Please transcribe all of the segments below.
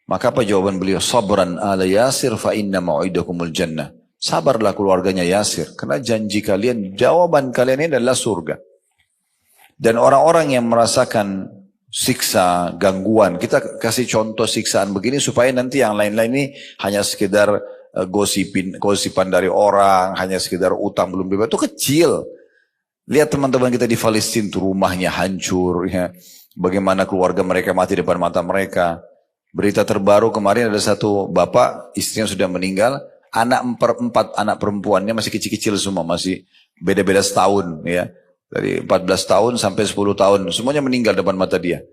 Maka apa jawaban beliau? Sabran ala Yasir fa inna mau'idakumul jannah. Sabarlah keluarganya Yasir. Karena janji kalian, jawaban kalian ini adalah surga. Dan orang-orang yang merasakan siksa, gangguan. Kita kasih contoh siksaan begini supaya nanti yang lain-lain ini hanya sekedar gosipan dari orang, hanya sekedar utang belum bebas. Itu kecil. Lihat teman-teman kita di Palestina, tuh rumahnya hancur. Ya. Bagaimana keluarga mereka mati depan mata mereka. Berita terbaru kemarin ada satu bapak, istrinya sudah meninggal. Empat anak perempuannya masih kecil-kecil semua. Masih beda-beda setahun. Ya. Dari 14 tahun sampai 10 tahun. Semuanya meninggal depan mata dia.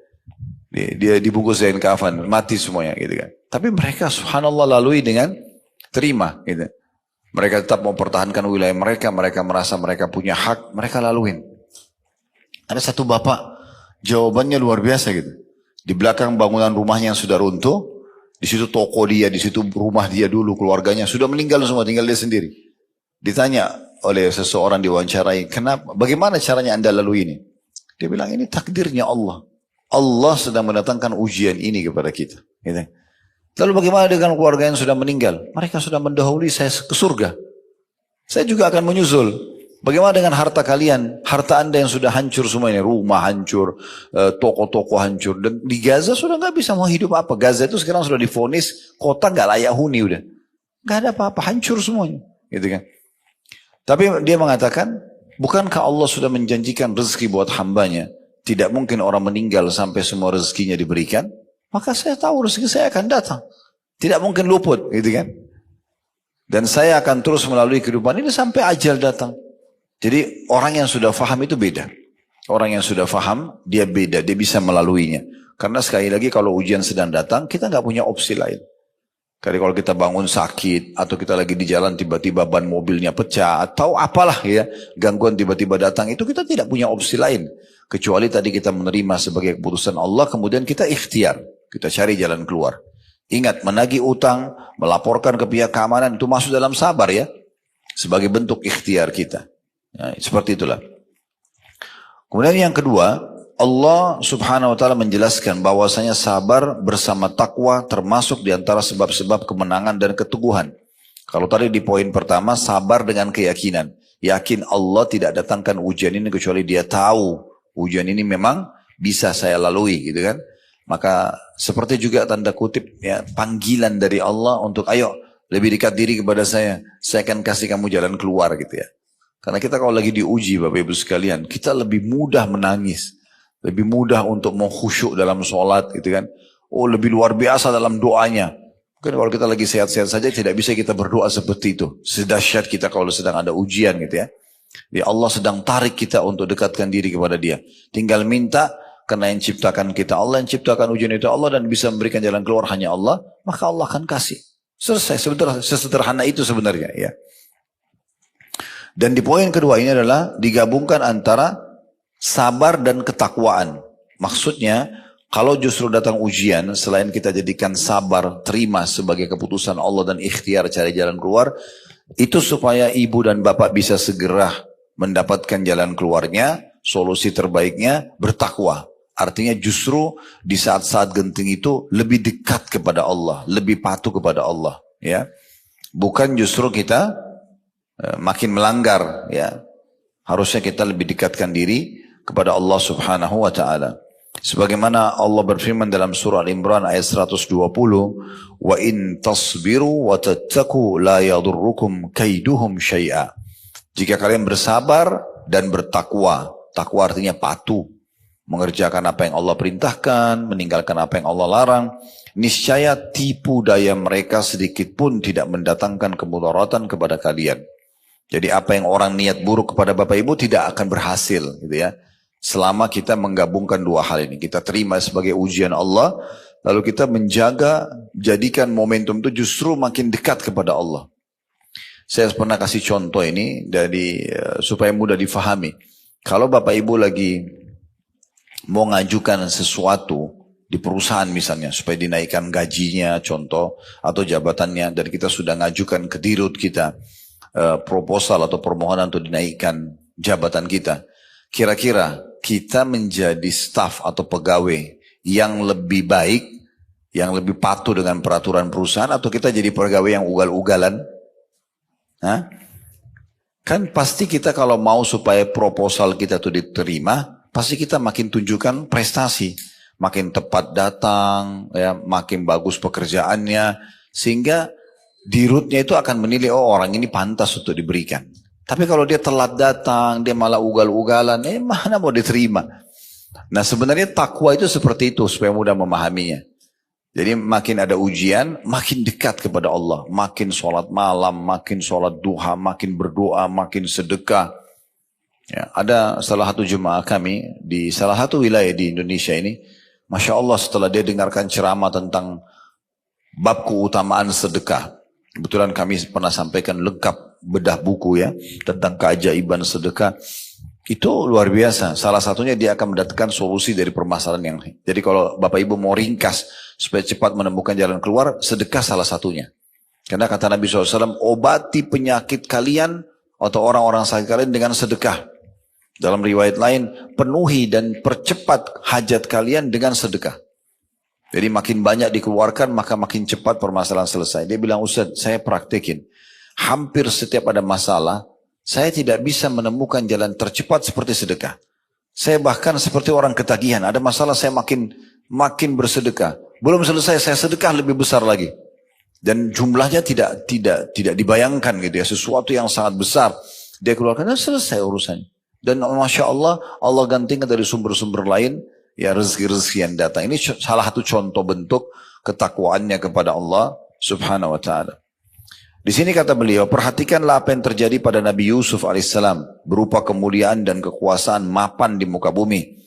Dia dibungkus kain kafan. Mati semuanya gitu kan. Tapi mereka subhanallah lalui dengan terima gitu. Mereka tetap mau pertahankan wilayah mereka. Mereka merasa mereka punya hak. Mereka laluin. Ada satu bapak. Jawabannya luar biasa gitu. Di belakang bangunan rumahnya yang sudah runtuh. Di situ toko dia. Di situ rumah dia dulu. Keluarganya sudah meninggal semua. Tinggal dia sendiri. Ditanya oleh seseorang diwawancarai, kenapa? Bagaimana caranya anda lalui ini? Dia bilang ini takdirnya Allah. Allah sedang mendatangkan ujian ini kepada kita. Gitu. Lalu bagaimana dengan keluarga yang sudah meninggal? Mereka sudah mendahului saya ke surga. Saya juga akan menyusul. Bagaimana dengan harta kalian? Harta anda yang sudah hancur semua ini. Rumah hancur, toko-toko hancur. Dan di Gaza sudah nggak bisa mau hidup apa. Gaza itu sekarang sudah divonis kota nggak layak huni udah. Nggak ada apa-apa, hancur semuanya. Gitu kan. Tapi dia mengatakan, bukankah Allah sudah menjanjikan rezeki buat hambanya? Tidak mungkin orang meninggal sampai semua rezekinya diberikan. Maka saya tahu rezeki saya akan datang. Tidak mungkin luput, gitu kan? Dan saya akan terus melalui kehidupan ini sampai ajal datang. Jadi orang yang sudah faham itu beda. Orang yang sudah faham, dia beda, dia bisa melaluinya. Karena sekali lagi kalau ujian sedang datang, kita nggak punya opsi lain. Kali kalau kita bangun sakit atau kita lagi di jalan tiba-tiba ban mobilnya pecah atau apalah ya gangguan tiba-tiba datang itu kita tidak punya opsi lain kecuali tadi kita menerima sebagai keputusan Allah kemudian kita ikhtiar kita cari jalan keluar. Ingat menagih utang melaporkan ke pihak keamanan itu masuk dalam sabar ya sebagai bentuk ikhtiar kita ya, seperti itulah. Kemudian yang kedua Allah subhanahu wa ta'ala menjelaskan bahwasanya sabar bersama takwa termasuk di antara sebab-sebab kemenangan dan keteguhan. Kalau tadi di poin pertama sabar dengan keyakinan. Yakin Allah tidak datangkan ujian ini kecuali dia tahu ujian ini memang bisa saya lalui gitu kan. Maka seperti juga tanda kutip ya panggilan dari Allah untuk ayo lebih dekat diri kepada saya akan kasih kamu jalan keluar gitu ya. Karena kita kalau lagi diuji Bapak Ibu sekalian kita lebih mudah menangis. Lebih mudah untuk mengkhusyuk dalam sholat gitu kan. Oh lebih luar biasa dalam doanya. Mungkin kalau kita lagi sehat-sehat saja tidak bisa kita berdoa seperti itu. Sedahsyat kita kalau sedang ada ujian gitu ya. Jadi Allah sedang tarik kita untuk dekatkan diri kepada dia. Tinggal minta karena yang ciptakan kita Allah, yang ciptakan ujian itu Allah dan bisa memberikan jalan keluar hanya Allah. Maka Allah akan kasih. Selesai sesederhana itu sebenarnya ya. Dan di poin kedua ini adalah digabungkan antara sabar dan ketakwaan. Maksudnya, kalau justru datang ujian, selain kita jadikan sabar, terima sebagai keputusan Allah dan ikhtiar cari jalan keluar, itu supaya ibu dan bapak bisa segera mendapatkan jalan keluarnya, solusi terbaiknya, bertakwa. Artinya justru di saat-saat genting itu lebih dekat kepada Allah, lebih patuh kepada Allah. Ya, bukan justru kita makin melanggar. Ya, harusnya kita lebih dekatkan diri kepada Allah subhanahu wa ta'ala. Sebagaimana Allah berfirman dalam surah Al-Imran ayat 120, wa in tasbiru wa tattaku la yadurrukum kaiduhum syai'a. Jika kalian bersabar dan bertakwa, takwa artinya patuh, mengerjakan apa yang Allah perintahkan, meninggalkan apa yang Allah larang, niscaya tipu daya mereka sedikit pun tidak mendatangkan kemudaratan kepada kalian. Jadi apa yang orang niat buruk kepada Bapak Ibu tidak akan berhasil gitu ya. Selama kita menggabungkan dua hal ini. Kita terima sebagai ujian Allah. Lalu kita menjaga, jadikan momentum itu justru makin dekat kepada Allah. Saya pernah kasih contoh ini supaya mudah difahami. Kalau Bapak Ibu lagi mau ngajukan sesuatu di perusahaan misalnya. Supaya dinaikkan gajinya contoh. Atau jabatannya. Dan kita sudah ngajukan ke dirut kita. Proposal atau permohonan untuk dinaikkan jabatan kita. Kira-kira kita menjadi staf atau pegawai yang lebih baik yang lebih patuh dengan peraturan perusahaan, atau kita jadi pegawai yang ugal-ugalan? Hah? Kan pasti kita kalau mau supaya proposal kita tuh diterima, pasti kita makin tunjukkan prestasi, makin tepat datang, ya, makin bagus pekerjaannya, sehingga di rootnya itu akan menilai, oh orang ini pantas untuk diberikan. Tapi kalau dia telat datang, dia malah ugal-ugalan, mana mau diterima? Nah sebenarnya takwa itu seperti itu supaya mudah memahaminya. Jadi makin ada ujian, makin dekat kepada Allah. Makin sholat malam, makin sholat duha, makin berdoa, makin sedekah. Ya, ada salah satu jemaah kami di salah satu wilayah di Indonesia ini. Masya Allah setelah dia dengarkan ceramah tentang bab keutamaan sedekah. Kebetulan kami pernah sampaikan lengkap bedah buku ya. Tentang keajaiban sedekah. Itu luar biasa. Salah satunya dia akan mendatangkan solusi dari permasalahan yang. Jadi kalau Bapak Ibu mau ringkas supaya cepat menemukan jalan keluar, sedekah salah satunya. Karena kata Nabi SAW, obati penyakit kalian atau orang-orang sakit kalian dengan sedekah. Dalam riwayat lain, penuhi dan percepat hajat kalian dengan sedekah. Jadi makin banyak dikeluarkan, maka makin cepat permasalahan selesai. Dia bilang, Ustaz, saya praktekin. Hampir setiap ada masalah, saya tidak bisa menemukan jalan tercepat seperti sedekah. Saya bahkan seperti orang ketagihan. Ada masalah saya makin bersedekah. Belum selesai saya sedekah lebih besar lagi. Dan jumlahnya tidak dibayangkan gitu ya. Sesuatu yang sangat besar. Dia keluarkan dan selesai urusannya. Dan Masya Allah, Allah gantikan dari sumber-sumber lain. Ya rezeki-rezeki yang datang. Ini salah satu contoh bentuk ketakwaannya kepada Allah subhanahu wa ta'ala. Di sini kata beliau, perhatikanlah apa yang terjadi pada Nabi Yusuf alaihissalam berupa kemuliaan dan kekuasaan mapan di muka bumi.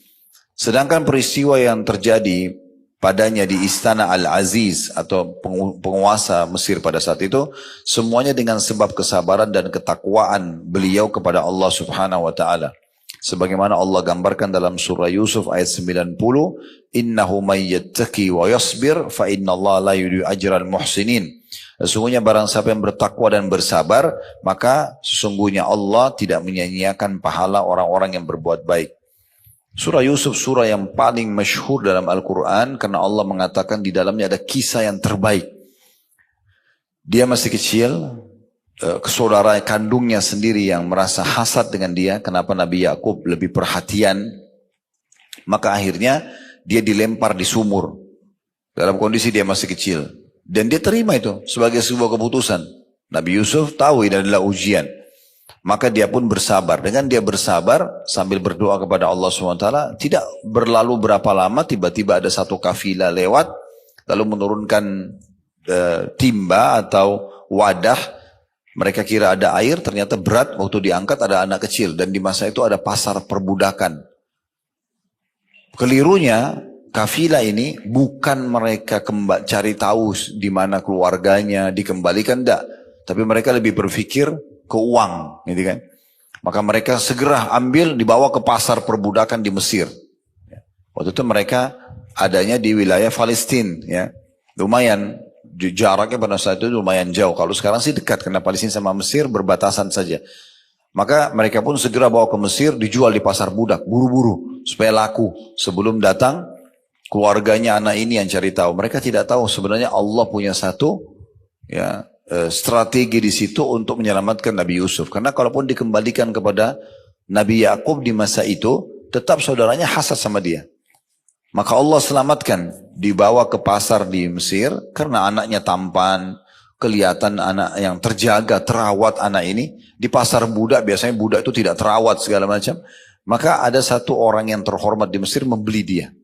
Sedangkan peristiwa yang terjadi padanya di istana Al-Aziz atau penguasa Mesir pada saat itu, semuanya dengan sebab kesabaran dan ketakwaan beliau kepada Allah subhanahu wa ta'ala. Sebagaimana Allah gambarkan dalam surah Yusuf ayat 90, innahu may yattaqi wa yasbir fa innallaha la yudhi'u ajral muhsinin. Sesungguhnya barang siapa yang bertakwa dan bersabar, maka sesungguhnya Allah tidak menyia-nyiakan pahala orang-orang yang berbuat baik. Surah Yusuf surah yang paling masyhur dalam Al-Quran karena Allah mengatakan di dalamnya ada kisah yang terbaik. Dia masih kecil, saudara kandungnya sendiri yang merasa hasad dengan dia, kenapa Nabi Yakub lebih perhatian, maka akhirnya dia dilempar di sumur dalam kondisi dia masih kecil. Dan dia terima itu sebagai sebuah keputusan. Nabi Yusuf tahu ini adalah ujian. Maka dia pun bersabar. Dengan dia bersabar sambil berdoa kepada Allah SWT. Tidak berlalu berapa lama tiba-tiba ada satu kafilah lewat. Lalu menurunkan timba atau wadah. Mereka kira ada air, ternyata berat. Waktu diangkat ada anak kecil. Dan di masa itu ada pasar perbudakan. Kelirunya kafilah ini bukan mereka cari tahu di mana keluarganya dikembalikan, enggak. Tapi mereka lebih berpikir ke uang, gitu kan. Maka mereka segera ambil dibawa ke pasar perbudakan di Mesir. Waktu itu mereka adanya di wilayah Palestina, ya. Lumayan jaraknya pada saat itu lumayan jauh. Kalau sekarang sih dekat karena Palestina sama Mesir berbatasan saja. Maka mereka pun segera bawa ke Mesir, dijual di pasar budak, buru-buru supaya laku sebelum datang keluarganya anak ini yang cari tahu. Mereka tidak tahu sebenarnya Allah punya satu ya strategi di situ untuk menyelamatkan Nabi Yusuf. Karena kalaupun dikembalikan kepada Nabi Yakub di masa itu, tetap saudaranya hasad sama dia. Maka Allah selamatkan, dibawa ke pasar di Mesir karena anaknya tampan, kelihatan anak yang terjaga, terawat anak ini. Di pasar budak biasanya budak itu tidak terawat segala macam. Maka ada satu orang yang terhormat di Mesir membeli dia.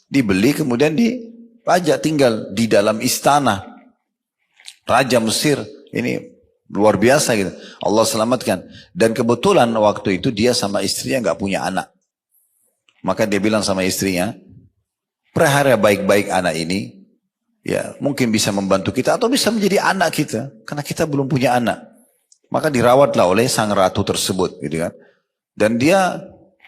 Dibeli kemudian dipajak tinggal di dalam istana Raja Mesir. Ini luar biasa gitu. Allah selamatkan. Dan kebetulan waktu itu dia sama istrinya gak punya anak. Maka dia bilang sama istrinya, pelihara baik-baik anak ini. Ya mungkin bisa membantu kita atau bisa menjadi anak kita. Karena kita belum punya anak. Maka dirawatlah oleh sang ratu tersebut gitu kan. Dan dia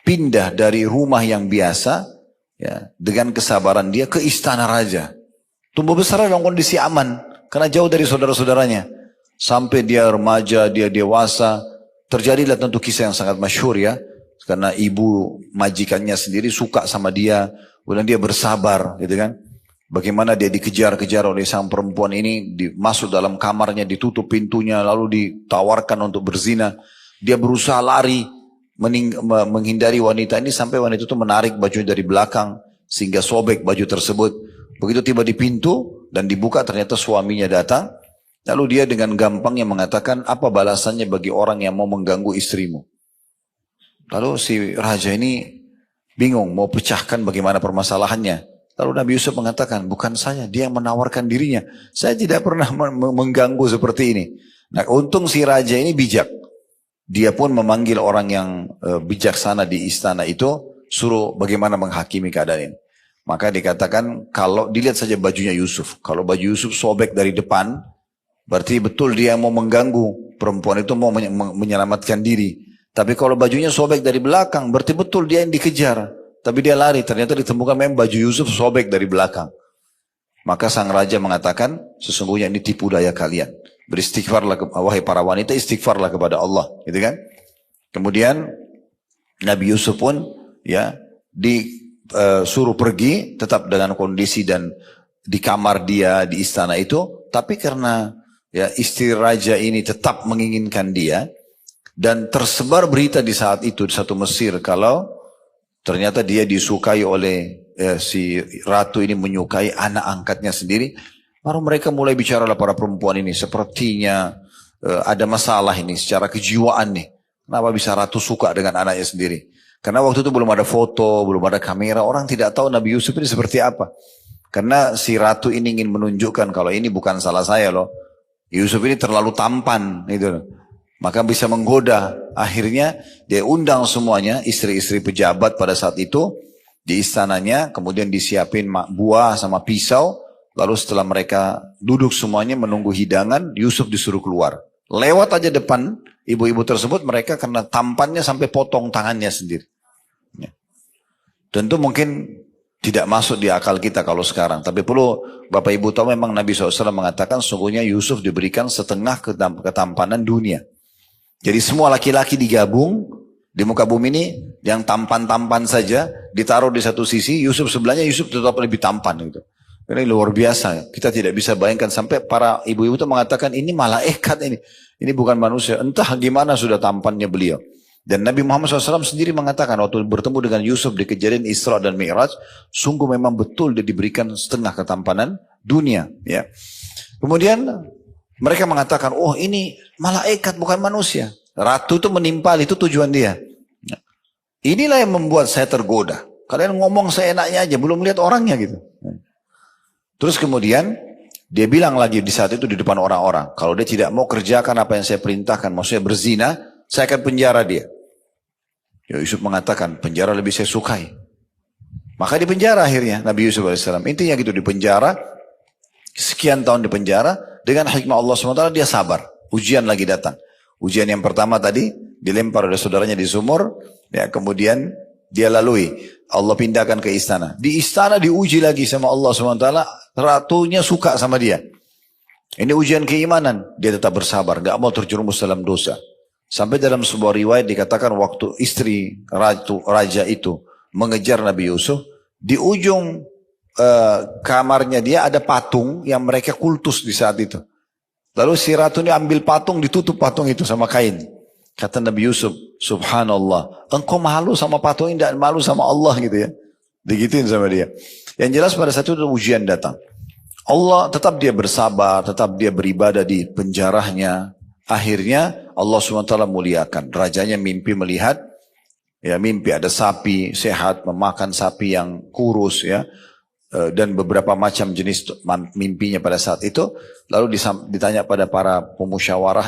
pindah dari rumah yang biasa. Ya, dengan kesabaran dia ke istana raja. Tumbuh besar dalam kondisi aman. Karena jauh dari saudara-saudaranya. Sampai dia remaja, dia dewasa. Terjadilah tentu kisah yang sangat masyhur ya. Karena ibu majikannya sendiri suka sama dia. Kemudian dia bersabar gitu kan. Bagaimana dia dikejar-kejar oleh sang perempuan ini, masuk dalam kamarnya, ditutup pintunya, lalu ditawarkan untuk berzina. Dia berusaha lari, menghindari wanita ini sampai wanita itu menarik baju dari belakang, sehingga sobek baju tersebut. Begitu tiba di pintu dan dibuka, ternyata suaminya datang. Lalu dia dengan gampangnya mengatakan, apa balasannya bagi orang yang mau mengganggu istrimu? Lalu si raja ini bingung, mau pecahkan bagaimana permasalahannya. Lalu Nabi Yusuf mengatakan, bukan saya, dia yang menawarkan dirinya. Saya tidak pernah mengganggu seperti ini. Nah, untung si raja ini bijak. Dia pun memanggil orang yang bijaksana di istana itu, suruh bagaimana menghakimi keadaan ini. Maka dikatakan, kalau dilihat saja bajunya Yusuf. Kalau baju Yusuf sobek dari depan, berarti betul dia mau mengganggu. Perempuan itu mau menyelamatkan diri. Tapi kalau bajunya sobek dari belakang, berarti betul dia yang dikejar. Tapi dia lari, ternyata ditemukan memang baju Yusuf sobek dari belakang. Maka sang raja mengatakan, sesungguhnya ini tipu daya kalian. Beristighfarlah, wahai para wanita, istighfarlah kepada Allah. Gitu kan? Kemudian, Nabi Yusuf pun ya disuruh pergi, tetap dengan kondisi dan di kamar dia, di istana itu. Tapi karena ya istri raja ini tetap menginginkan dia, dan tersebar berita di saat itu, di satu Mesir, kalau ternyata dia disukai oleh si ratu ini, menyukai anak angkatnya sendiri. Baru mereka mulai bicara lah para perempuan ini. Sepertinya ada masalah ini secara kejiwaan nih. Kenapa bisa ratu suka dengan anaknya sendiri? Karena waktu itu belum ada foto, belum ada kamera. Orang tidak tahu Nabi Yusuf ini seperti apa. Karena si ratu ini ingin menunjukkan kalau ini bukan salah saya loh. Yusuf ini terlalu tampan gitu. Maka bisa menggoda. Akhirnya dia undang semuanya, istri-istri pejabat pada saat itu di istananya, kemudian disiapin buah sama pisau. Lalu setelah mereka duduk semuanya menunggu hidangan, Yusuf disuruh keluar. Lewat aja depan ibu-ibu tersebut, mereka karena tampannya sampai potong tangannya sendiri. Ya. Tentu mungkin tidak masuk di akal kita kalau sekarang. Tapi perlu Bapak Ibu tahu, memang Nabi SAW mengatakan sesungguhnya Yusuf diberikan setengah ketampanan dunia. Jadi semua laki-laki digabung di muka bumi ini, yang tampan-tampan saja ditaruh di satu sisi, Yusuf sebelahnya, Yusuf tetap lebih tampan gitu. Ini luar biasa. Kita tidak bisa bayangkan, sampai para ibu-ibu itu mengatakan ini malaikat ini bukan manusia. Entah gimana sudah tampannya beliau. Dan Nabi Muhammad SAW sendiri mengatakan waktu bertemu dengan Yusuf di kejadian Isra dan Mi'raj, sungguh memang betul dia diberikan setengah ketampanan dunia. Ya. Kemudian mereka mengatakan, oh ini malaikat bukan manusia. Ratu itu menimpal, itu tujuan dia. Inilah yang membuat saya tergoda. Kalian ngomong seenaknya aja, belum lihat orangnya gitu. Terus kemudian dia bilang lagi di saat itu di depan orang-orang, kalau dia tidak mau kerjakan apa yang saya perintahkan, maksudnya berzina, saya akan penjara dia. Ya, Yusuf mengatakan, penjara lebih saya sukai. Maka dipenjara akhirnya Nabi Yusuf AS. Intinya gitu, dipenjara, sekian tahun dipenjara. Dengan hikmah Allah SWT dia sabar. Ujian lagi datang. Ujian yang pertama tadi dilempar oleh saudaranya di sumur. Ya, kemudian dia lalui. Allah pindahkan ke istana. Di istana diuji lagi sama Allah SWT. Ratunya suka sama dia. Ini ujian keimanan. Dia tetap bersabar. Gak mau terjerumus dalam dosa. Sampai dalam sebuah riwayat dikatakan waktu istri raja itu mengejar Nabi Yusuf. Di ujung kamarnya dia ada patung yang mereka kultus di saat itu. Lalu si ratu ini ambil patung, ditutup patung itu sama kain. Kata Nabi Yusuf, subhanallah, engkau malu sama patung ini, tidak malu sama Allah gitu ya. Digituin sama dia. Yang jelas pada saat itu ujian datang. Allah tetap dia bersabar, tetap dia beribadah di penjaranya. Akhirnya Allah SWT muliakan. Rajanya mimpi melihat, ya mimpi ada sapi sehat, memakan sapi yang kurus ya. Dan beberapa macam jenis mimpinya pada saat itu. Lalu ditanya pada para pemusyawarah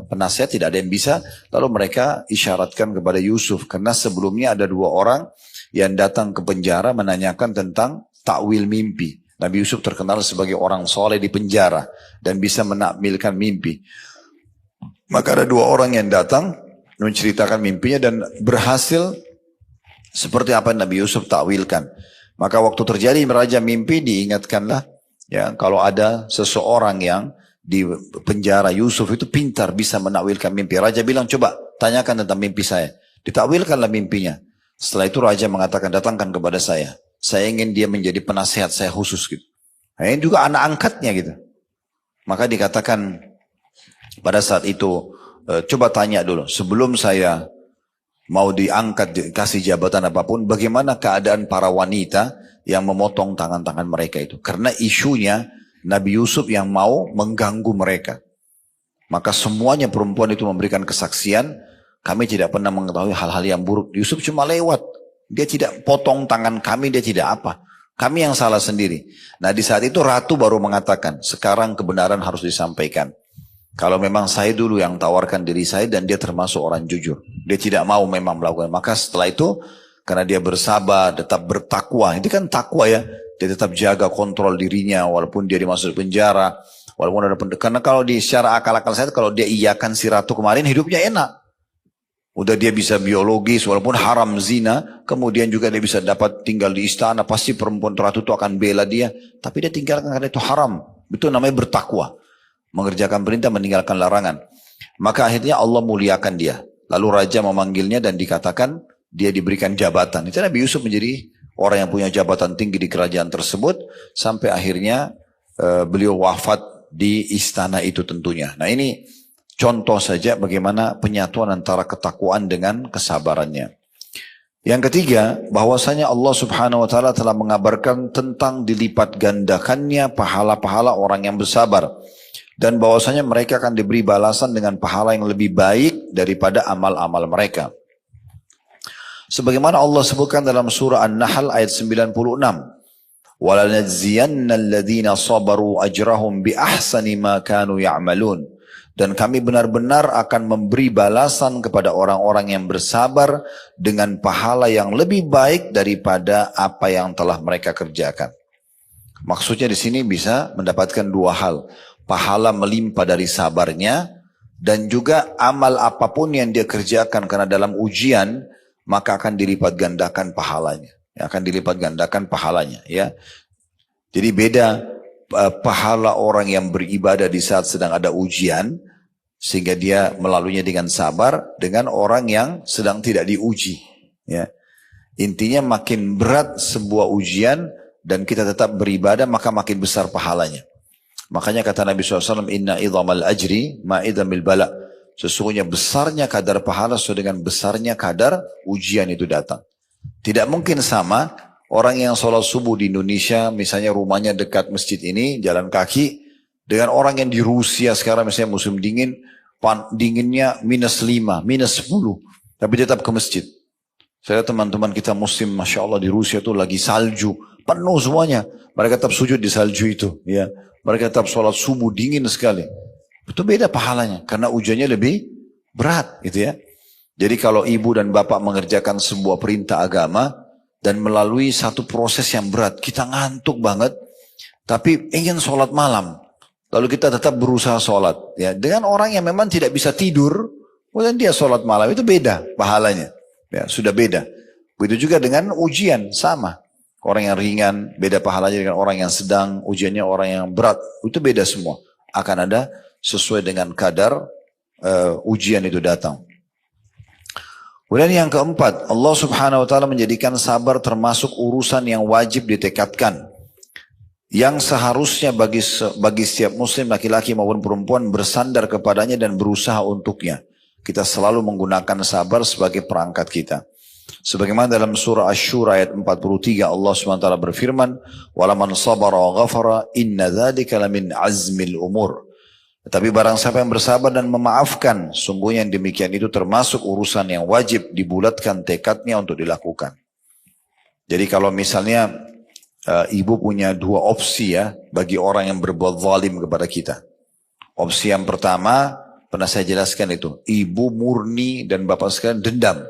penasihat, tidak ada yang bisa. Lalu mereka isyaratkan kepada Yusuf, karena sebelumnya ada 2 orang yang datang ke penjara menanyakan tentang takwil mimpi. Nabi Yusuf terkenal sebagai orang soleh di penjara dan bisa menakwilkan mimpi. Maka ada 2 orang yang datang menceritakan mimpinya dan berhasil seperti apa Nabi Yusuf takwilkan. Maka waktu terjadi raja mimpi, diingatkanlah ya, kalau ada seseorang yang di penjara, Yusuf itu pintar bisa menakwilkan mimpi. Raja bilang, coba tanyakan tentang mimpi saya. Ditakwilkanlah mimpinya. Setelah itu raja mengatakan, datangkan kepada saya. Saya ingin dia menjadi penasehat saya khusus gitu. Nah, ini juga anak angkatnya gitu. Maka dikatakan pada saat itu, coba tanya dulu, sebelum saya mau diangkat, dikasih jabatan apapun, bagaimana keadaan para wanita yang memotong tangan-tangan mereka itu. Karena isunya Nabi Yusuf yang mau mengganggu mereka. Maka semuanya perempuan itu memberikan kesaksian, kami tidak pernah mengetahui hal-hal yang buruk. Yusuf cuma lewat, dia tidak potong tangan kami, dia tidak apa. Kami yang salah sendiri. Nah di saat itu ratu baru mengatakan, sekarang kebenaran harus disampaikan. Kalau memang saya dulu yang tawarkan diri saya dan dia termasuk orang jujur. Dia tidak mau memang melakukan. Maka setelah itu, karena dia bersabar, tetap bertakwa. Itu kan takwa ya. Dia tetap jaga kontrol dirinya walaupun dia dimasuk penjara. Walaupun ada karena kalau di secara akal-akal saya, kalau dia iyakan si ratu kemarin, hidupnya enak. Udah dia bisa biologis, walaupun haram zina, kemudian juga dia bisa dapat tinggal di istana, pasti perempuan ratu itu akan bela dia. Tapi dia tinggalkan karena itu haram. Itu namanya bertakwa. Mengerjakan perintah, meninggalkan larangan. Maka akhirnya Allah muliakan dia. Lalu raja memanggilnya dan dikatakan dia diberikan jabatan. Itu Nabi Yusuf menjadi orang yang punya jabatan tinggi di kerajaan tersebut. Sampai akhirnya beliau wafat di istana itu tentunya. Nah ini contoh saja bagaimana penyatuan antara ketakwaan dengan kesabarannya. Yang ketiga, bahwasanya Allah Subhanahu wa taala telah mengabarkan tentang dilipat gandakannya pahala-pahala orang yang bersabar dan bahwasanya mereka akan diberi balasan dengan pahala yang lebih baik daripada amal-amal mereka. Sebagaimana Allah sebutkan dalam surah An-Nahl ayat 96, وَلَنَجْزِيَنَّ الَّذِينَ صَبَرُوا أَجْرَهُمْ بِأَحْسَنِ مَا كَانُوا يَعْمَلُونَ. Dan kami benar-benar akan memberi balasan kepada orang-orang yang bersabar dengan pahala yang lebih baik daripada apa yang telah mereka kerjakan. Maksudnya di sini bisa mendapatkan dua hal. Pahala melimpah dari sabarnya dan juga amal apapun yang dia kerjakan karena dalam ujian maka akan dilipat gandakan pahalanya. Akan dilipat gandakan pahalanya ya. Jadi beda pahala orang yang beribadah di saat sedang ada ujian sehingga dia melaluinya dengan sabar dengan orang yang sedang tidak diuji ya. Intinya makin berat sebuah ujian dan kita tetap beribadah maka makin besar pahalanya. Makanya kata Nabi SAW, inna idhamal ajri ma'idhamil bala. Sesungguhnya besarnya kadar pahala sesuai dengan besarnya kadar ujian itu datang. Tidak mungkin sama orang yang sholat subuh di Indonesia, misalnya rumahnya dekat masjid ini, jalan kaki, dengan orang yang di Rusia sekarang misalnya musim dingin, dinginnya -5, -10, tapi dia tetap ke masjid. Saya teman-teman kita muslim, Masya Allah di Rusia itu lagi salju, penuh semuanya. Mereka tetap sujud di salju itu. Ya. Mereka tetap sholat subuh dingin sekali. Itu beda pahalanya, karena ujiannya lebih berat gitu ya. Jadi kalau ibu dan bapak mengerjakan sebuah perintah agama, dan melalui satu proses yang berat, kita ngantuk banget, tapi ingin sholat malam. Lalu kita tetap berusaha sholat. Ya, dengan orang yang memang tidak bisa tidur, kemudian dia sholat malam, itu beda pahalanya. Ya, sudah beda. Begitu juga dengan ujian, sama. Orang yang ringan, beda pahalanya dengan orang yang sedang, ujiannya orang yang berat. Itu beda semua. Akan ada sesuai dengan kadar ujian itu datang. Kemudian yang keempat, Allah Subhanahu wa taala menjadikan sabar termasuk urusan yang wajib ditekadkan. Yang seharusnya bagi setiap muslim laki-laki maupun perempuan bersandar kepadanya dan berusaha untuknya. Kita selalu menggunakan sabar sebagai perangkat kita. Sebagaimana dalam surah Asy-Syura ayat 43 Allah SWT berfirman, "Walaman sabara wa ghafara inna dzalika lamin azmil umur." Tapi barang siapa yang bersabar dan memaafkan, sungguhnya yang demikian itu termasuk urusan yang wajib dibulatkan tekadnya untuk dilakukan. Jadi kalau misalnya ibu punya dua opsi ya bagi orang yang berbuat zalim kepada kita. Opsi yang pertama, pernah saya jelaskan itu, ibu murni dan bapak sekalian dendam.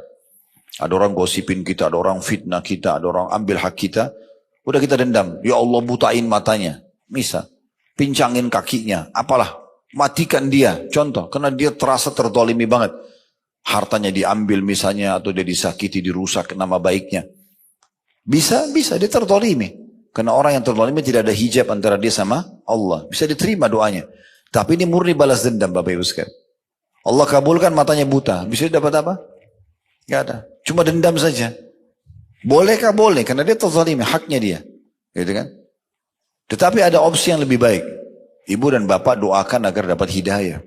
Ada orang gosipin kita, ada orang fitnah kita, ada orang ambil hak kita. Udah kita dendam. Ya Allah butain matanya. Misal. Pincangin kakinya. Apalah. Matikan dia. Contoh. Karena dia terasa terdolimi banget. Hartanya diambil misalnya. Atau dia disakiti, dirusak nama baiknya. Bisa. Dia terdolimi. Karena orang yang terdolimi tidak ada hijab antara dia sama Allah. Bisa diterima doanya. Tapi ini murni balas dendam Bapak Ibu sekalian. Allah kabulkan matanya buta. Bisa dapat apa? Gak ada. Cuma dendam saja. Bolehkah? Boleh, karena dia terzalimi, haknya dia. Gitu kan? Tetapi ada opsi yang lebih baik. Ibu dan bapak doakan agar dapat hidayah.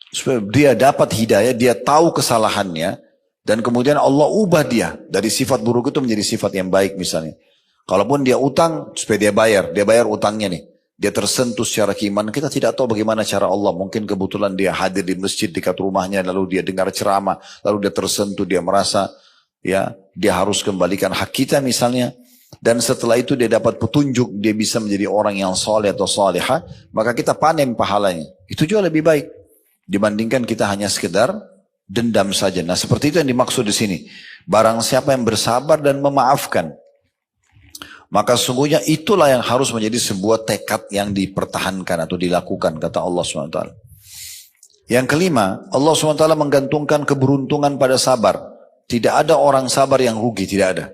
Supaya dia dapat hidayah, dia tahu kesalahannya, dan kemudian Allah ubah dia dari sifat buruk itu menjadi sifat yang baik misalnya. Kalaupun dia utang, supaya dia bayar utangnya nih. Dia tersentuh secara keimanan, kita tidak tahu bagaimana cara Allah. Mungkin kebetulan dia hadir di masjid dekat rumahnya, lalu dia dengar ceramah, lalu dia tersentuh, dia merasa ya dia harus kembalikan hak kita misalnya. Dan setelah itu dia dapat petunjuk, dia bisa menjadi orang yang soleh atau soleha, maka kita panen pahalanya. Itu juga lebih baik dibandingkan kita hanya sekedar dendam saja. Nah, seperti itu yang dimaksud di sini. Barang siapa yang bersabar dan memaafkan, maka sungguhnya itulah yang harus menjadi sebuah tekad yang dipertahankan atau dilakukan, kata Allah SWT. Yang kelima, Allah SWT menggantungkan keberuntungan pada sabar. Tidak ada orang sabar yang rugi, tidak ada.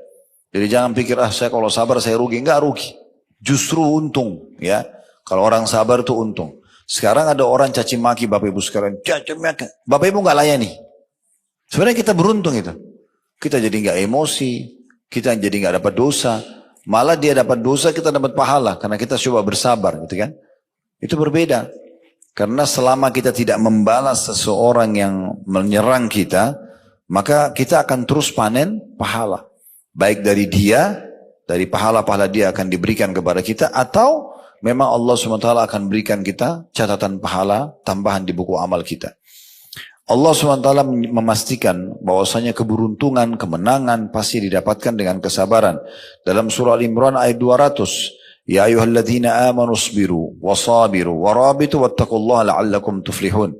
Jadi jangan pikir, saya kalau sabar saya rugi. Enggak rugi. Justru untung. Ya, kalau orang sabar itu untung. Sekarang ada orang caci maki Bapak Ibu sekarang. Caci maki. Bapak Ibu enggak layani. Sebenarnya kita beruntung itu. Kita jadi enggak emosi. Kita jadi enggak dapat dosa. Malah dia dapat dosa, kita dapat pahala. Karena kita coba bersabar. Gitu kan. Itu berbeda. Karena selama kita tidak membalas seseorang yang menyerang kita, maka kita akan terus panen pahala. Baik dari dia, dari pahala-pahala dia akan diberikan kepada kita, atau memang Allah SWT akan berikan kita catatan pahala tambahan di buku amal kita. Allah SWT memastikan bahwasanya keberuntungan, kemenangan pasti didapatkan dengan kesabaran. Dalam surah Al-Imran ayat 200, Ya ayyuhalladzina amanu sabiru wasabiru warabitu wattaqullaha la'allakum tuflihun.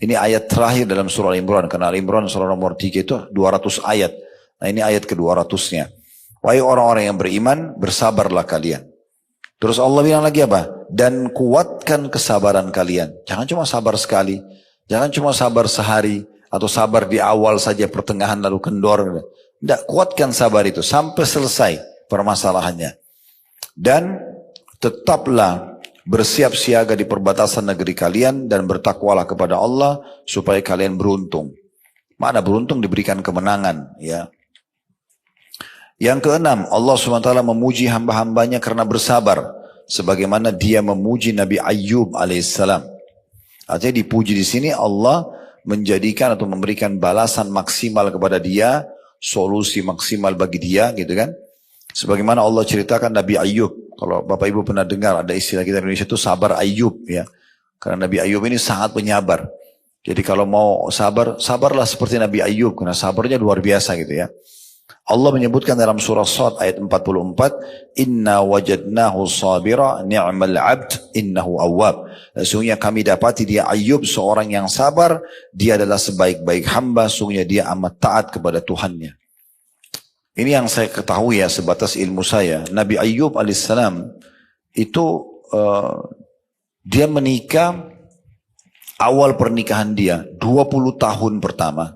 Ini ayat terakhir dalam surah Al-Imran, karena Al-Imran surah nomor 3 itu 200 ayat. Nah, ini ayat ke-200-nya. Wahai orang-orang yang beriman, bersabarlah kalian. Terus Allah bilang lagi apa? Dan kuatkan kesabaran kalian. Jangan cuma sabar sekali. Jangan cuma sabar sehari. Atau sabar di awal saja, pertengahan lalu kendor. Tidak, kuatkan sabar itu sampai selesai permasalahannya. Dan tetaplah bersiap siaga di perbatasan negeri kalian dan bertakwalah kepada Allah supaya kalian beruntung. Mana beruntung diberikan kemenangan, ya. Yang keenam, Allah SWT memuji hamba-hambanya karena bersabar, sebagaimana dia memuji Nabi Ayyub alaihissalam. Artinya dipuji di sini Allah menjadikan atau memberikan balasan maksimal kepada dia, solusi maksimal bagi dia, gitu kan? Sebagaimana Allah ceritakan Nabi Ayyub. Kalau Bapak Ibu pernah dengar ada istilah kita di Indonesia itu sabar Ayyub, ya. Karena Nabi Ayyub ini sangat penyabar. Jadi kalau mau sabar, sabarlah seperti Nabi Ayyub, karena sabarnya luar biasa gitu ya. Allah menyebutkan dalam surah Shad ayat 44, Inna wajadnahu sabira ni'mal abd innahu awwab. Sesungguhnya kami dapati dia Ayyub seorang yang sabar, dia adalah sebaik-baik hamba, sesungguhnya dia amat taat kepada Tuhannya. Ini yang saya ketahui ya, sebatas ilmu saya. Nabi Ayyub alaihissalam itu dia menikah, awal pernikahan dia 20 tahun pertama.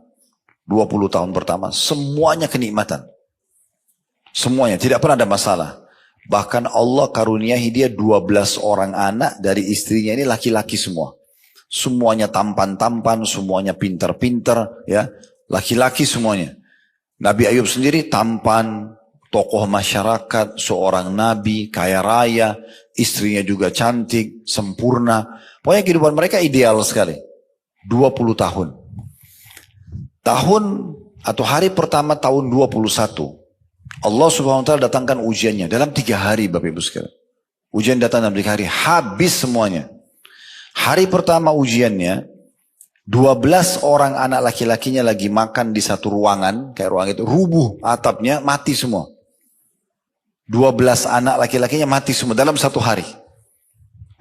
20 tahun pertama, semuanya kenikmatan. Semuanya, tidak pernah ada masalah. Bahkan Allah karuniahi dia 12 orang anak dari istrinya ini laki-laki semua. Semuanya tampan-tampan, semuanya pintar-pintar, ya, laki-laki semuanya. Nabi Ayyub sendiri tampan, tokoh masyarakat, seorang nabi, kaya raya, istrinya juga cantik, sempurna. Pokoknya kehidupan mereka ideal sekali. 20 tahun. Tahun atau hari pertama tahun 21, Allah subhanahu wa ta'ala datangkan ujiannya dalam 3 hari Bapak Ibu sekalian. Ujian datang dalam 3 hari, habis semuanya. Hari pertama ujiannya, 12 orang anak laki-lakinya lagi makan di satu ruangan, kayak ruang itu, rubuh atapnya, mati semua. 12 anak laki-lakinya mati semua dalam 1 hari.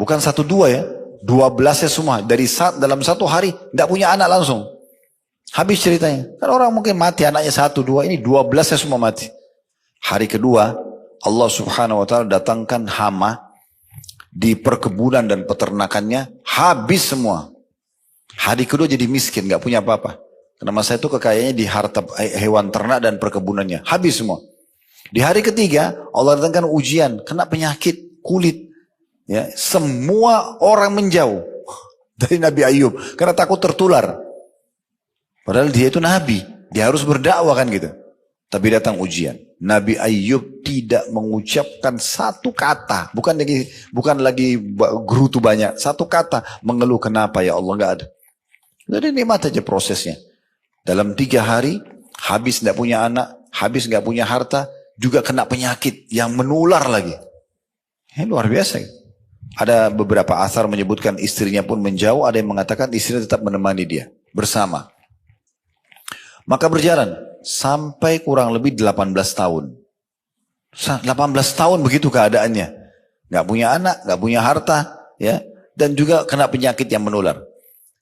Bukan 1, 2 ya, 12-nya semua. Dalam 1 hari, tidak punya anak langsung. Habis ceritanya. Kan orang mungkin mati anaknya 1, 2, ini 12-nya semua mati. Hari kedua, Allah subhanahu wa ta'ala datangkan hama di perkebunan dan peternakannya, habis semua. Hari kedua jadi miskin, gak punya apa-apa. Karena masa itu kekayaannya di harta hewan ternak dan perkebunannya, habis semua. Di hari ketiga, Allah datangkan ujian, kena penyakit kulit. Ya, semua orang menjauh dari Nabi Ayyub karena takut tertular. Padahal dia itu nabi, dia harus berdakwah kan gitu. Tapi datang ujian. Nabi Ayub tidak mengucapkan satu kata. Bukan lagi gerutu banyak. Satu kata mengeluh, kenapa ya Allah, nggak ada. Jadi nikmat aja prosesnya. Dalam 3 hari habis tidak punya anak, habis nggak punya harta, juga kena penyakit yang menular lagi. Ini luar biasa. Ada beberapa asar menyebutkan istrinya pun menjauh, ada yang mengatakan istrinya tetap menemani dia bersama. Maka berjalan sampai kurang lebih 18 tahun. 18 tahun begitu keadaannya. Nggak punya anak, nggak punya harta, ya, dan juga kena penyakit yang menular.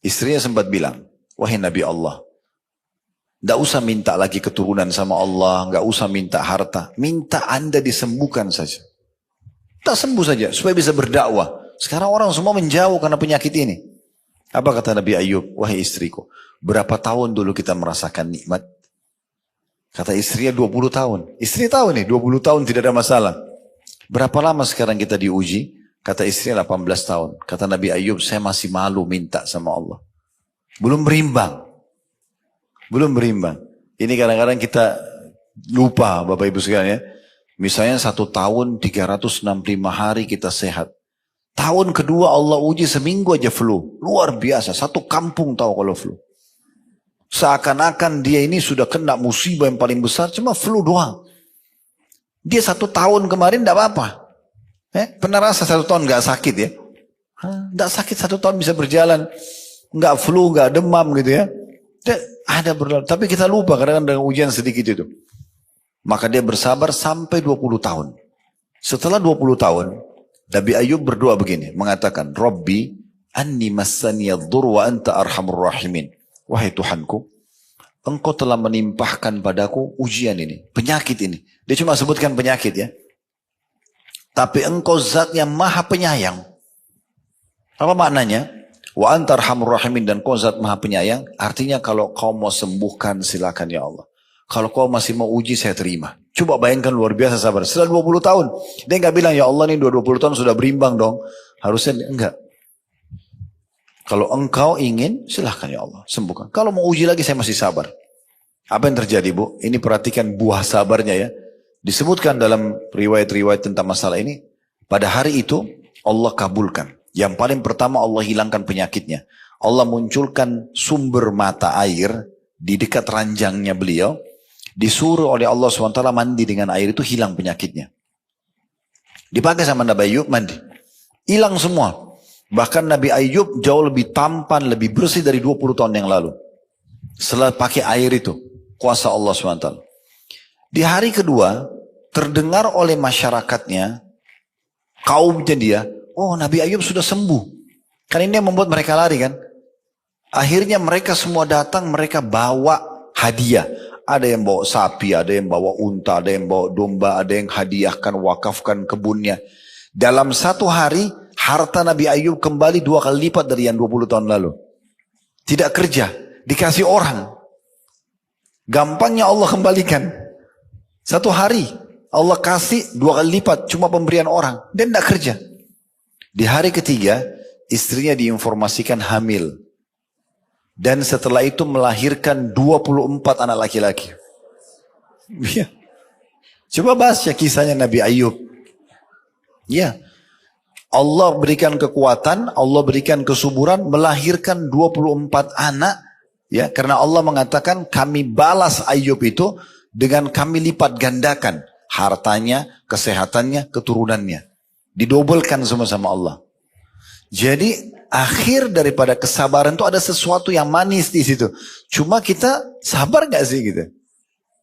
Istrinya sempat bilang, wahai Nabi Allah, nggak usah minta lagi keturunan sama Allah, nggak usah minta harta, minta Anda disembuhkan saja. Tak sembuh saja supaya bisa berdakwah. Sekarang orang semua menjauh karena penyakit ini. Apa kata Nabi Ayub? Wahai istriku, berapa tahun dulu kita merasakan nikmat? Kata istrinya 20 tahun. Istri tahu nih 20 tahun tidak ada masalah. Berapa lama sekarang kita diuji? Kata istrinya 18 tahun. Kata Nabi Ayub, saya masih malu minta sama Allah. Belum berimbang. Belum berimbang. Ini kadang-kadang kita lupa Bapak Ibu sekalian ya. Misalnya 1 tahun 365 hari kita sehat. Tahun kedua Allah uji seminggu aja flu. Luar biasa. Satu kampung tahu kalau flu. Seakan-akan dia ini sudah kena musibah yang paling besar. Cuma flu doang. Dia 1 tahun kemarin tidak apa-apa. Pernah rasa 1 tahun gak sakit ya? Tidak sakit 1 tahun bisa berjalan. Gak flu, gak demam gitu ya. Ada berlalu. Tapi kita lupa kadang-kadang dengan ujian sedikit itu. Maka dia bersabar sampai 20 tahun. Setelah 20 tahun, Nabi Ayub berdoa begini, mengatakan, Rabbi, anni massaniyadh-dhur wa anta arhamur rahimin. Wahai Tuhanku, Engkau telah menimpahkan padaku ujian ini, penyakit ini. Dia cuma sebutkan penyakit ya. Tapi Engkau zat yang maha penyayang. Apa maknanya? Wa anta arhamur rahimin, dan Kau zat maha penyayang. Artinya kalau Kau mau sembuhkan silakan ya Allah. Kalau Kau masih mau uji saya terima. Coba bayangkan luar biasa sabar. Setelah 20 tahun. Dia nggak bilang ya Allah nih 20 tahun sudah berimbang dong. Harusnya enggak. Kalau Engkau ingin silahkan ya Allah sembuhkan. Kalau mau uji lagi saya masih sabar. Apa yang terjadi Bu? Ini perhatikan buah sabarnya ya. Disebutkan dalam riwayat-riwayat tentang masalah ini. Pada hari itu Allah kabulkan. Yang paling pertama Allah hilangkan penyakitnya. Allah munculkan sumber mata air di dekat ranjangnya beliau. Disuruh oleh Allah SWT mandi dengan air itu, hilang penyakitnya. Dipakai sama Nabi Ayub, mandi. Hilang semua. Bahkan Nabi Ayub jauh lebih tampan, lebih bersih dari 20 tahun yang lalu. Setelah pakai air itu. Kuasa Allah SWT. Di hari kedua, terdengar oleh masyarakatnya, kaumnya dia, oh Nabi Ayub sudah sembuh. Kan ini yang membuat mereka lari kan. Akhirnya mereka semua datang, mereka bawa hadiah. Ada yang bawa sapi, ada yang bawa unta, ada yang bawa domba, ada yang hadiahkan, wakafkan kebunnya. Dalam 1 hari, harta Nabi Ayub kembali 2 kali lipat dari yang 20 tahun lalu. Tidak kerja, dikasih orang. Gampangnya Allah kembalikan. 1 hari, Allah kasih 2 kali lipat, cuma pemberian orang. Dan tidak kerja. Di hari ketiga, istrinya diinformasikan hamil. Dan setelah itu melahirkan 24 anak laki-laki. Ya. Coba bahas ya kisahnya Nabi Ayub. Ya. Allah berikan kekuatan, Allah berikan kesuburan, melahirkan 24 anak. Ya, karena Allah mengatakan kami balas Ayub itu dengan kami lipat gandakan hartanya, kesehatannya, keturunannya. Didobelkan semua sama Allah. Jadi akhir daripada kesabaran itu ada sesuatu yang manis di situ. Cuma kita sabar gak sih gitu?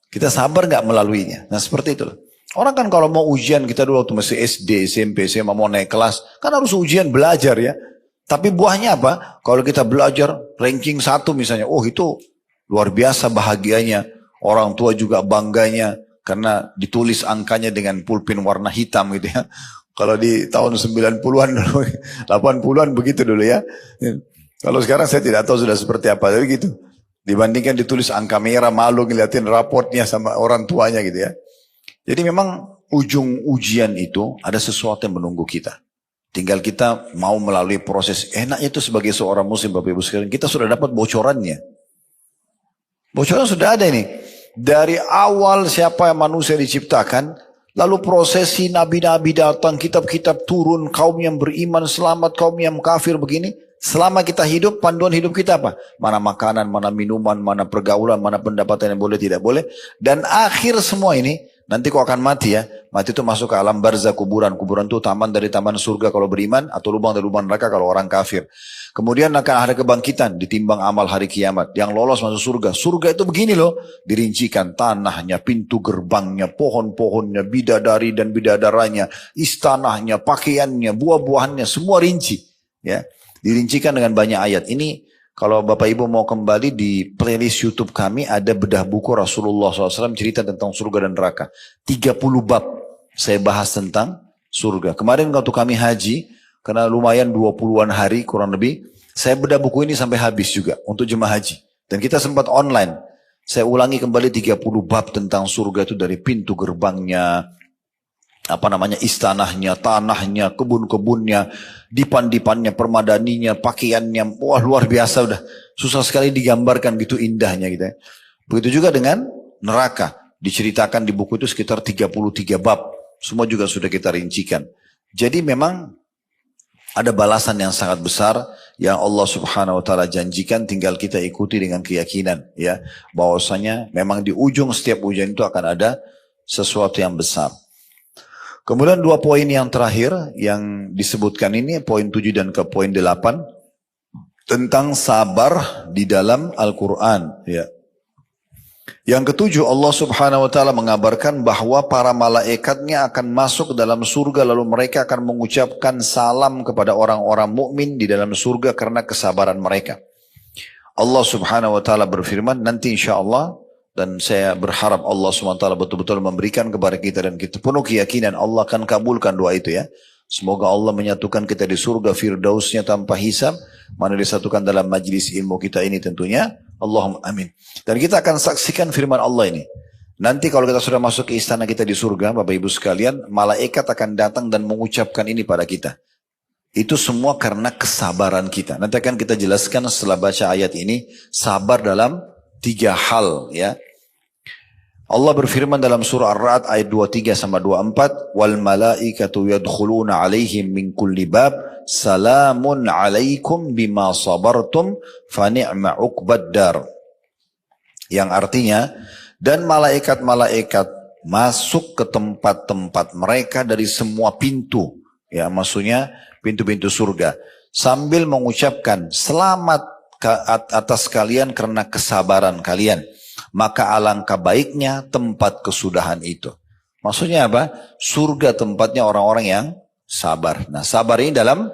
Kita sabar gak melaluinya? Nah seperti itulah. Orang kan kalau mau ujian, kita dulu waktu masih SD, SMP, SMA mau naik kelas, kan harus ujian belajar ya. Tapi buahnya apa? Kalau kita belajar ranking 1 misalnya, oh itu luar biasa bahagianya. Orang tua juga bangganya karena ditulis angkanya dengan pulpen warna hitam gitu ya. Kalau di tahun 90-an dulu, 80-an begitu dulu ya. Kalau sekarang saya tidak tahu sudah seperti apa, tapi gitu. Dibandingkan ditulis angka merah, malu ngeliatin raportnya sama orang tuanya gitu ya. Jadi memang ujung ujian itu ada sesuatu yang menunggu kita. Tinggal kita mau melalui proses. Enaknya itu sebagai seorang muslim Bapak Ibu sekalian, kita sudah dapat bocorannya. Bocoran sudah ada ini. Dari awal siapa yang manusia diciptakan, lalu prosesi nabi-nabi datang, kitab-kitab turun, kaum yang beriman selamat, kaum yang kafir begini. Selama kita hidup, panduan hidup kita apa? Mana makanan, mana minuman, mana pergaulan, mana pendapatan yang boleh, tidak boleh. Dan akhir semua ini, nanti kau akan mati ya. Mati itu masuk ke alam barzah, kuburan. Kuburan itu taman dari taman surga kalau beriman, atau lubang dari lubang neraka kalau orang kafir. Kemudian akan ada kebangkitan, ditimbang amal hari kiamat. Yang lolos masuk surga. Surga itu begini loh, dirincikan tanahnya, pintu gerbangnya, pohon-pohonnya, bidadari dan bidadaranya, istanahnya, pakaiannya, buah-buahannya, semua rinci. Ya, dirincikan dengan banyak ayat. Ini kalau Bapak Ibu mau kembali di playlist YouTube kami, ada bedah buku Rasulullah SAW cerita tentang surga dan neraka. 30 bab saya bahas tentang surga. Kemarin waktu kami haji, karena lumayan 20-an hari kurang lebih, saya bedah buku ini sampai habis juga untuk jemaah haji. Dan kita sempat online. Saya ulangi kembali 30 bab tentang surga itu dari pintu gerbangnya, istanahnya, tanahnya, kebun-kebunnya, dipan-dipannya, permadaninya, pakaiannya. Wah, luar biasa udah. Susah sekali digambarkan gitu indahnya gitu ya. Begitu juga dengan neraka. Diceritakan di buku itu sekitar 33 bab. Semua juga sudah kita rincikan. Jadi memang ada balasan yang sangat besar yang Allah Subhanahu wa taala janjikan, tinggal kita ikuti dengan keyakinan ya, bahwasanya memang di ujung setiap ujian itu akan ada sesuatu yang besar. Kemudian 2 poin yang terakhir yang disebutkan ini, poin 7 dan ke poin 8, tentang sabar di dalam Al-Quran ya. Yang ketujuh, Allah Subhanahu wa taala mengabarkan bahwa para malaikatnya akan masuk ke dalam surga, lalu mereka akan mengucapkan salam kepada orang-orang mukmin di dalam surga karena kesabaran mereka. Allah Subhanahu wa taala berfirman, nanti insyaallah, dan saya berharap Allah Subhanahu wa taala betul-betul memberikan kepada kita dan kita penuh keyakinan Allah akan kabulkan doa itu ya. Semoga Allah menyatukan kita di surga firdausnya tanpa hisab, mana disatukan dalam majlis ilmu kita ini tentunya. Allahumma amin. Dan kita akan saksikan firman Allah ini. Nanti kalau kita sudah masuk ke istana kita di surga, Bapak Ibu sekalian, malaikat akan datang dan mengucapkan ini pada kita. Itu semua karena kesabaran kita. Nanti akan kita jelaskan setelah baca ayat ini, sabar dalam 3 hal ya. Allah berfirman dalam surah Ar-Ra'd ayat 23 sampai 24, wal malaikatu yadkhuluna alaihim min kulli bab salamun alaikum bima sabartum fa ni'ma uqbad dar. Yang artinya, dan malaikat-malaikat masuk ke tempat-tempat mereka dari semua pintu, ya maksudnya pintu-pintu surga, sambil mengucapkan selamat atas kalian karena kesabaran kalian. Maka alangkah baiknya tempat kesudahan itu. Maksudnya apa? Surga tempatnya orang-orang yang sabar. Nah, sabar ini dalam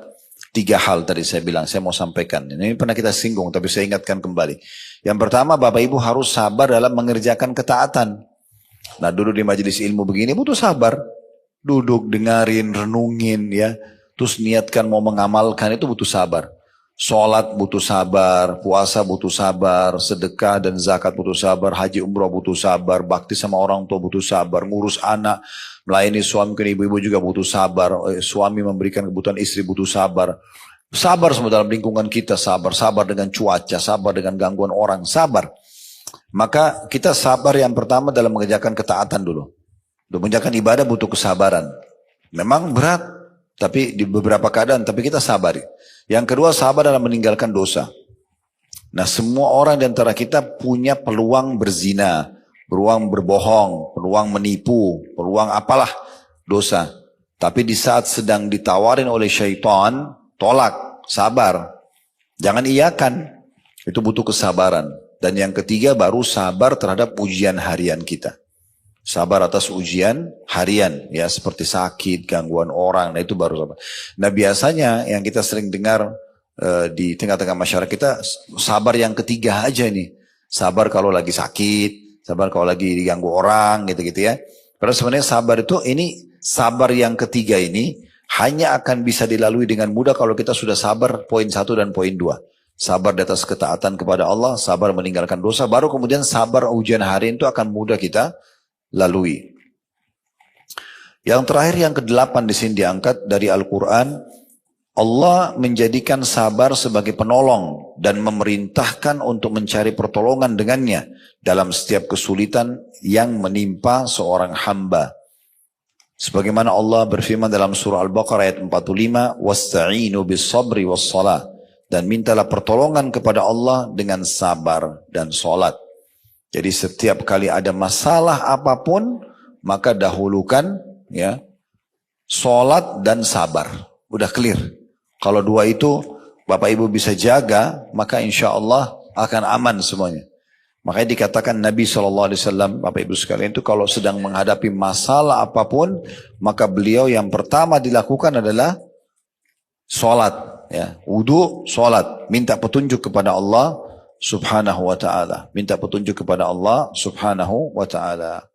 3 hal tadi saya bilang, saya mau sampaikan. Ini pernah kita singgung, tapi saya ingatkan kembali. Yang pertama, Bapak Ibu harus sabar dalam mengerjakan ketaatan. Nah, duduk di majelis ilmu begini butuh sabar. Duduk, dengarin, renungin ya. Terus niatkan mau mengamalkan itu butuh sabar. Sholat butuh sabar, puasa butuh sabar, sedekah dan zakat butuh sabar, haji umrah butuh sabar, bakti sama orang tua butuh sabar, ngurus anak, melayani suami dan ibu-ibu juga butuh sabar, suami memberikan kebutuhan istri butuh sabar. Sabar semua dalam lingkungan kita, sabar dengan cuaca, sabar dengan gangguan orang, sabar. Maka kita sabar yang pertama dalam mengerjakan ketaatan dulu. Untuk mengerjakan ibadah butuh kesabaran. Memang berat, tapi di beberapa keadaan, tapi kita sabari. Yang kedua, sabar dalam meninggalkan dosa. Nah, semua orang di antara kita punya peluang berzina, peluang berbohong, peluang menipu, peluang apalah dosa. Tapi di saat sedang ditawarin oleh syaitan, tolak, sabar. Jangan iyakan, itu butuh kesabaran. Dan yang ketiga baru sabar terhadap ujian harian kita. Sabar atas ujian harian, ya seperti sakit, gangguan orang, nah itu baru sabar. Nah biasanya yang kita sering dengar di tengah-tengah masyarakat kita, sabar yang ketiga aja nih. Sabar kalau lagi sakit, sabar kalau lagi diganggu orang, gitu-gitu ya. Padahal sebenarnya sabar itu, ini sabar yang ketiga ini hanya akan bisa dilalui dengan mudah kalau kita sudah sabar poin 1 dan poin 2. Sabar di atas ketaatan kepada Allah, sabar meninggalkan dosa, baru kemudian sabar ujian harian itu akan mudah kita lalui. Yang terakhir yang ke-8 di sini diangkat dari Al-Quran, Allah menjadikan sabar sebagai penolong dan memerintahkan untuk mencari pertolongan dengannya dalam setiap kesulitan yang menimpa seorang hamba. Sebagaimana Allah berfirman dalam surah Al-Baqarah ayat 45, "Wasta'inu bis-sabri was-shalah." Dan mintalah pertolongan kepada Allah dengan sabar dan salat. Jadi setiap kali ada masalah apapun, maka dahulukan ya salat dan sabar. Udah clear. Kalau dua itu Bapak Ibu bisa jaga, maka insya Allah akan aman semuanya. Makanya dikatakan Nabi SAW, Bapak Ibu sekalian itu kalau sedang menghadapi masalah apapun, maka beliau yang pertama dilakukan adalah sholat. Ya, wudu, sholat. Minta petunjuk kepada Allah subhanahu wa ta'ala. Minta petunjuk kepada Allah subhanahu wa ta'ala.